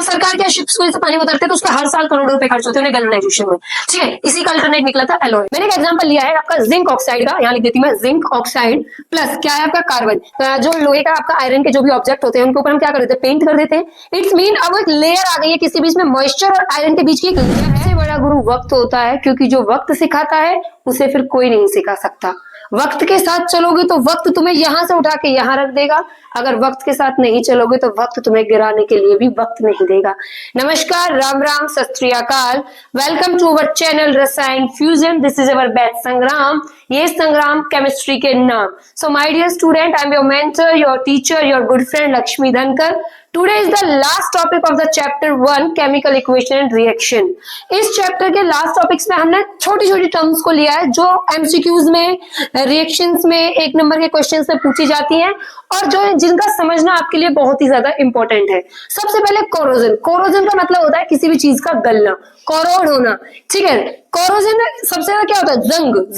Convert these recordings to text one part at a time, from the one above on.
सरकार क्या शिप्स को पानी में उतरते तो उसका हर साल करोड़ों रुपए खर्च होते हैं गैल्वेनाइजेशन में। ठीक है, इसी का अल्टरनेट निकला था एलॉय। मैंने एक एग्जांपल लिया है आपका जिंक ऑक्साइड का, यहाँ लिख देती मैं जिंक ऑक्साइड प्लस क्या है आपका कार्बन। जो लोहे का आपका आयरन के जो भी ऑब्जेक्ट होते हैं उनके ऊपर हम क्या कर देते हैं, पेंट कर देते हैं। इट्स मीन अब एक लेयर आ गई है किसी बीच में मॉइस्चर और आयरन के बीच की एक लेयर है। बड़ा गुरु वक्त होता है, क्योंकि जो वक्त सिखाता है उसे फिर कोई नहीं सिखा सकता। वक्त के साथ चलोगे तो वक्त तुम्हें यहां से उठा के यहां रख देगा, अगर वक्त के साथ नहीं चलोगे तो वक्त तुम्हें गिराने के लिए भी वक्त नहीं देगा। नमस्कार, राम राम, सत श्री अकाल। Welcome to our channel Rasayan fusion. This is our batch Sangram. ये संग्राम केमिस्ट्री के नाम। So my dear student, I am your mentor, your teacher, your good friend Lakshmi Dhankar. Today is the last topic of the chapter 1 chemical equation and reaction। इस chapter के last topics में हमने छोटी छोटी terms को लिया है जो एमसीक्यूज में, रिएक्शंस में, एक नंबर के क्वेश्चंस में पूछी जाती हैं और जो जिनका समझना आपके लिए बहुत ही ज्यादा इंपॉर्टेंट है। सबसे पहले कोरोजन। कोरोजन का मतलब होता है किसी भी चीज का गलना, कोरोड होना। ठीक है, कोरोजन सबसे ज्यादा क्या होता है,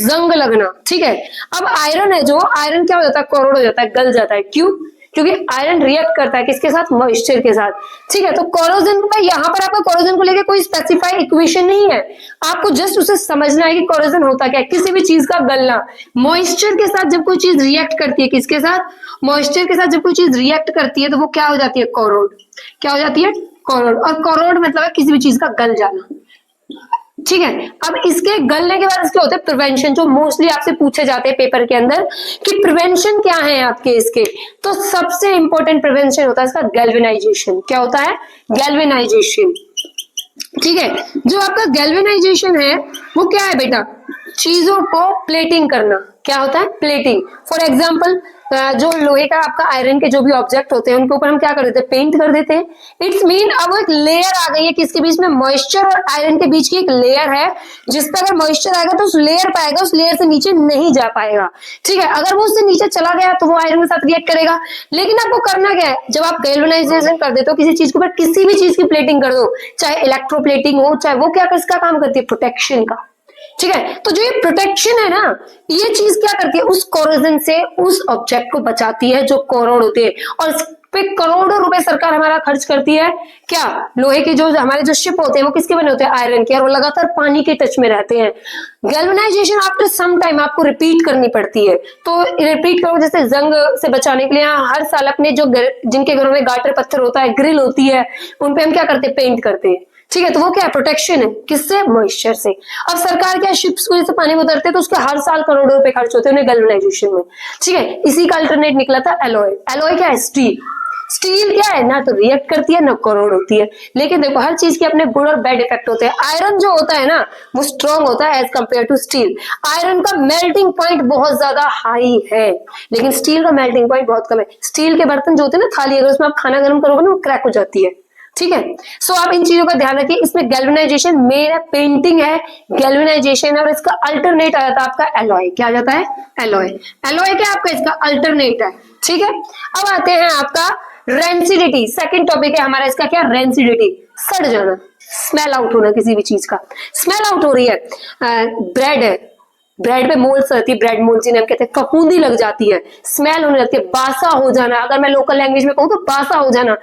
जंग लगना। ठीक है, अब आयरन है, जो आयरन क्या हो जाता है, कोरोड हो जाता है, गल जाता है। क्यों? क्योंकि आयरन रिएक्ट करता है किसके साथ, मॉइस्चर के साथ। ठीक है, तो कोरोजन का यहाँ पर आपका कोरोजन को लेकर कोई स्पेसिफाइड इक्वेशन नहीं है, आपको जस्ट उसे समझना है कि कोरोजन होता क्या है, किसी भी चीज का गलना। मॉइस्चर के साथ जब कोई चीज रिएक्ट करती है, किसके साथ, मॉइस्चर के साथ जब कोई चीज रिएक्ट करती है तो वो क्या हो जाती है, कोरोड। क्या हो जाती है, कोरोड। और कोरोड मतलब है किसी भी चीज का गल जाना। ठीक है, अब इसके गलने के बाद इसके होते हैं प्रिवेंशन, जो मोस्टली आपसे पूछे जाते हैं पेपर के अंदर कि प्रिवेंशन क्या है आपके इसके। तो सबसे इंपॉर्टेंट प्रिवेंशन होता है इसका गैल्वेनाइजेशन। क्या होता है, गैल्वेनाइजेशन। ठीक है, जो आपका गैल्वेनाइजेशन है वो क्या है बेटा, चीजों को प्लेटिंग करना। क्या होता है, प्लेटिंग। फॉर एग्जाम्पल जो लोहे का आपका आयरन के जो भी ऑब्जेक्ट होते हैं उनके ऊपर हम क्या कर देते हैं, पेंट कर देते हैं। इट्स मीन अब एक लेयर आ गई है किसके बीच में, मॉइस्चर और आयरन के बीच की एक लेयर है, जिस पर अगर मॉइस्चर आएगा तो उस लेयर पाएगा, उस लेयर से नीचे नहीं जा पाएगा। ठीक है, अगर वो उससे नीचे चला गया तो वो आयरन के साथ रिएक्ट करेगा। लेकिन आपको करना क्या है, जब आप गैल्वेनाइजेशन कर देते हो किसी चीज के ऊपर, किसी भी चीज की प्लेटिंग कर दो, चाहे इलेक्ट्रोप्लेटिंग हो, चाहे वो क्या किसका काम करती है, प्रोटेक्शन का। ठीक है, तो जो ये प्रोटेक्शन है ना, ये चीज क्या करती है, उस कोरोजन से उस ऑब्जेक्ट को बचाती है जो कोरोड होते हैं। और इस पे करोड़ों रुपए सरकार हमारा खर्च करती है। क्या, लोहे के जो हमारे जो शिप होते हैं वो किसके बने होते हैं, आयरन के, और वो लगातार पानी के टच में रहते हैं। गैल्वेनाइजेशन आफ्टर सम टाइम आपको रिपीट करनी पड़ती है, तो रिपीट करो। जैसे जंग से बचाने के लिए हर साल अपने जो जिनके घरों में गाटर पत्थर होता है, ग्रिल होती है, उनपे हम क्या करते हैं, पेंट करते हैं। ठीक है, तो वो क्या है, प्रोटेक्शन है, किससे, मॉइस्चर से। अब सरकार क्या शिप्स को जैसे पानी में उतरते हैं तो उसके हर साल करोड़ों रुपए खर्च होते हैं गैल्वेनाइजेशन में। ठीक है, इसी का अल्टरनेट निकला था एलॉय। एलॉय क्या है, स्टील। स्टील क्या है, ना तो रिएक्ट करती है ना कोरोड होती है। लेकिन देखो हर चीज के अपने गुड और बैड इफेक्ट होते हैं। आयरन जो होता है ना वो स्ट्रॉन्ग होता है as compare to steel. Iron का मेल्टिंग पॉइंट बहुत ज्यादा हाई है, लेकिन स्टील का मेल्टिंग पॉइंट बहुत कम है। स्टील के बर्तन जो होते हैं ना, थाली, अगर उसमें आप खाना गर्म करोगे ना वो क्रैक हो जाती है। ठीक है, सो आप इन चीजों का ध्यान रखिए। इसमें गैल्वेनाइजेशन मेन है, पेंटिंग है, गैल्वेनाइजेशन है, और इसका अल्टरनेट आ जाता है आपका एलॉय। क्या आ जाता है, एलॉय। एलॉय क्या आपका इसका अल्टरनेट है। ठीक है, अब आते हैं आपका रेंसिडिटी। सेकंड टॉपिक है हमारा इसका, क्या, रेंसिडिटी, सड़ जाना, स्मेल आउट होना किसी भी चीज का। स्मेल आउट हो रही है, ब्रेड है, ब्रेड पे मोल्स रहती है, ब्रेड मोल्स जिन्हें हम कहते हैं, फफूंदी लग जाती है, स्मेल होने लगती है, बासा हो जाना। अगर मैं लोकल लैंग्वेज में कहूँ तो बासा हो जाना,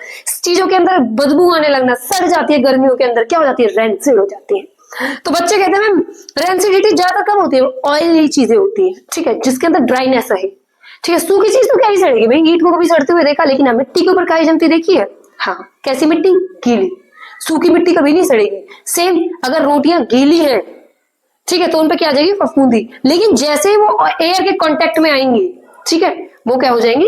चीजों के अंदर बदबू आने लगना, सड़ जाती है गर्मियों के अंदर, क्या हो जाती है, रेंसिड हो जाती है। तो बच्चे कहते हैं मैम रेंसिडिटी ज्यादा कब होती है, ऑयली चीजें होती है। ठीक है, जिसके अंदर ड्राइनेस है। ठीक है, सूखी चीज तो क्या ही सड़ेगी भाई, ईंट को कभी सड़ते हुए देखा, लेकिन हम मिट्टी के ऊपर काई जमती देखी है। हाँ, कैसी मिट्टी, गीली। सूखी मिट्टी कभी नहीं सड़ेगी। सेम अगर रोटियां गीली हैं, ठीक है, तो उन पे क्या आ जाएगी, फफूंदी। लेकिन जैसे ही वो एयर के कांटेक्ट में आएंगी, ठीक है, वो क्या हो जाएंगी,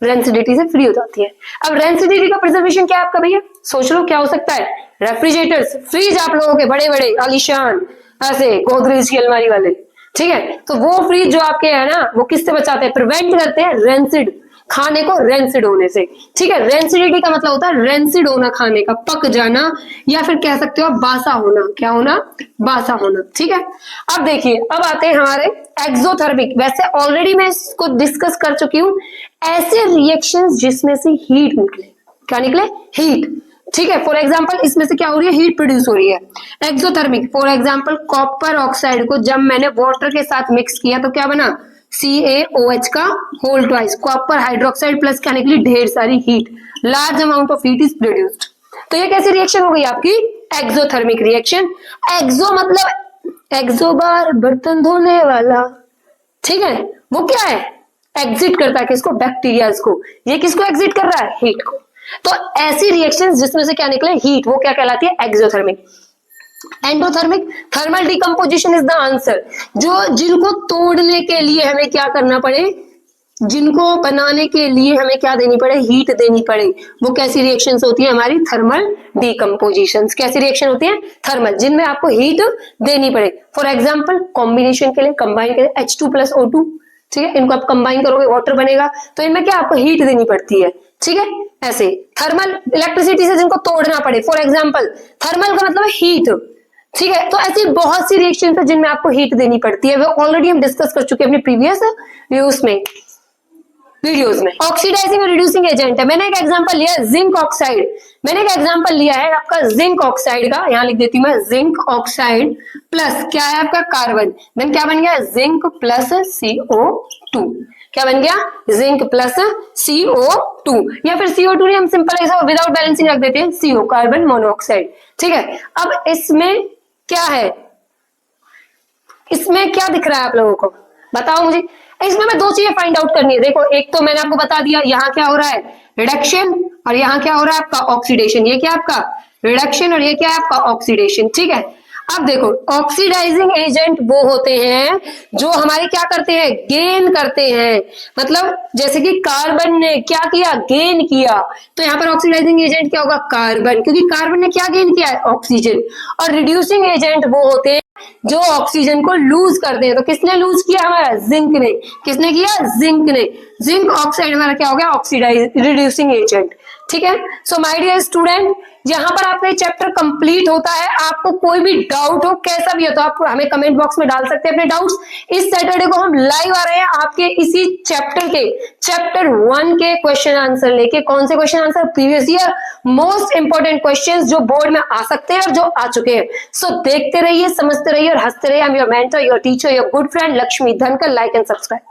रेंसिडिटी से फ्री हो जाती है। अब रेंसिडिटी का प्रिजर्वेशन क्या है आपका भैया, सोच लो क्या हो सकता है, रेफ्रिजरेटर्स, फ्रिज आप लोगों के बड़े बड़े आलीशान, ऐसे गोदरेज की अलमारी वाले। ठीक है, तो वो फ्रिज जो आपके है ना, वो किससे बचाते हैं, प्रिवेंट करते हैं रेंसिड, खाने को रेंसिड होने से। ठीक है, रेंसिडिटी का मतलब होता है रेंसिड होना, खाने का पक जाना, या फिर कह सकते हो बासा होना। क्या होना, बासा होना। ठीक है, अब देखिए, अब आते हैं हमारे एक्सोथर्मिक। वैसे ऑलरेडी मैं इसको डिस्कस कर चुकी हूँ, ऐसे रिएक्शंस जिसमें से हीट निकले। क्या निकले, हीट। ठीक है, फॉर एग्जाम्पल इसमें से क्या हो रही है, हीट प्रोड्यूस हो रही है। Exothermic, for example copper oxide को जब मैंने वाटर के साथ मिक्स किया तो क्या बना, CaOH का whole twice, copper hydroxide plus क्या निकली, ढेर सारी heat, large amount of heat is produced. तो ये कैसी रिएक्शन हो गई आपकी? Exothermic reaction. एक्सो मतलब एक्सोबार, बर्तन धोने वाला, ठीक है। वो क्या है? एग्जिट करता है किसको? बैक्टीरियाज को। ये किसको एग्जिट कर रहा है? हीट को। तो ऐसी रिएक्शंस जिसमें से क्या निकले? हीट, वो क्या कहलाती है? Exothermic. Endothermic, thermal decomposition is the answer. जिनको तोड़ने के लिए हमें क्या करना पड़े, जिनको बनाने के लिए हमें क्या देनी पड़े? हीट देनी पड़े। वो कैसी रिएक्शंस होती है? हमारी थर्मल डिकम्पोजिशंस। कैसी रिएक्शन होती है? थर्मल, जिनमें आपको हीट देनी पड़े। फॉर एग्जाम्पल कॉम्बिनेशन के लिए, कंबाइन के लिए H2+O2, ठीक है, इनको आप कंबाइन करोगे वाटर बनेगा, तो इनमें क्या आपको हीट देनी पड़ती है, ठीक है। ऐसे थर्मल, इलेक्ट्रिसिटी से जिनको तोड़ना पड़े, फॉर एग्जाम्पल थर्मल का मतलब हीट, ठीक है। तो ऐसी बहुत सी रिएक्शन है जिनमें आपको हीट देनी पड़ती है, वो ऑलरेडी हम डिस्कस कर चुके हैं अपने प्रीवियस वीडियोस में। ऑक्सीडाइजिंग और रिड्यूसिंग एजेंट है। मैंने एक एग्जांपल लिया है जिंक ऑक्साइड। मैंने एक एग्जांपल लिया है आपका जिंक ऑक्साइड का, यहां लिख देती हूं मैं, जिंक ऑक्साइड प्लस क्या है आपका? कार्बन। देन क्या बन गया? Zinc plus CO2। क्या बन गया? जिंक प्लस CO2, या फिर CO2 नहीं, हम सिंपल ऐसा विदाउट बैलेंसिंग रख देते हैं, CO, कार्बन मोनोऑक्साइड, ठीक है। अब इसमें क्या है? इसमें क्या दिख रहा है आप लोगों को? बताओ मुझे। इसमें मैं दो चीजें फाइंड आउट करनी है। देखो, एक तो मैंने आपको बता दिया यहाँ क्या हो रहा है? रिडक्शन, और यहाँ क्या हो रहा है आपका? ऑक्सीडेशन। ये क्या आपका? रिडक्शन, और ये क्या है आपका? ऑक्सीडेशन, ठीक है। अब देखो, ऑक्सीडाइजिंग एजेंट वो होते हैं जो हमारे क्या करते हैं? गेन करते हैं। मतलब जैसे कि कार्बन ने क्या किया? गेन किया। तो यहाँ पर ऑक्सीडाइजिंग एजेंट क्या होगा? कार्बन, क्योंकि कार्बन ने क्या गेन किया है? ऑक्सीजन। और रिड्यूसिंग एजेंट वो होते हैं जो ऑक्सीजन को लूज करते हैं। तो किसने लूज किया? हमारा जिंक ने। किसने किया? जिंक ने। जिंक ऑक्साइड हमारा क्या हो गया? ऑक्सीडाइज रिड्यूसिंग एजेंट, ठीक है। सो माय डियर स्टूडेंट, यहाँ पर आपका चैप्टर कंप्लीट होता है। आपको कोई भी डाउट हो, कैसा भी हो, तो आप हमें कमेंट बॉक्स में डाल सकते हैं अपने डाउट्स। इस सैटरडे को हम लाइव आ रहे हैं आपके इसी चैप्टर के चैप्टर 1 के क्वेश्चन आंसर लेके। कौन से question answer? Previous year most important questions जो बोर्ड में आ सकते हैं और जो आ चुके हैं। सो देखते रहिए, समझते रहिए और हंसते रहिए। I am your mentor, your teacher, your good friend Lakshmi Dhankar. Like and subscribe.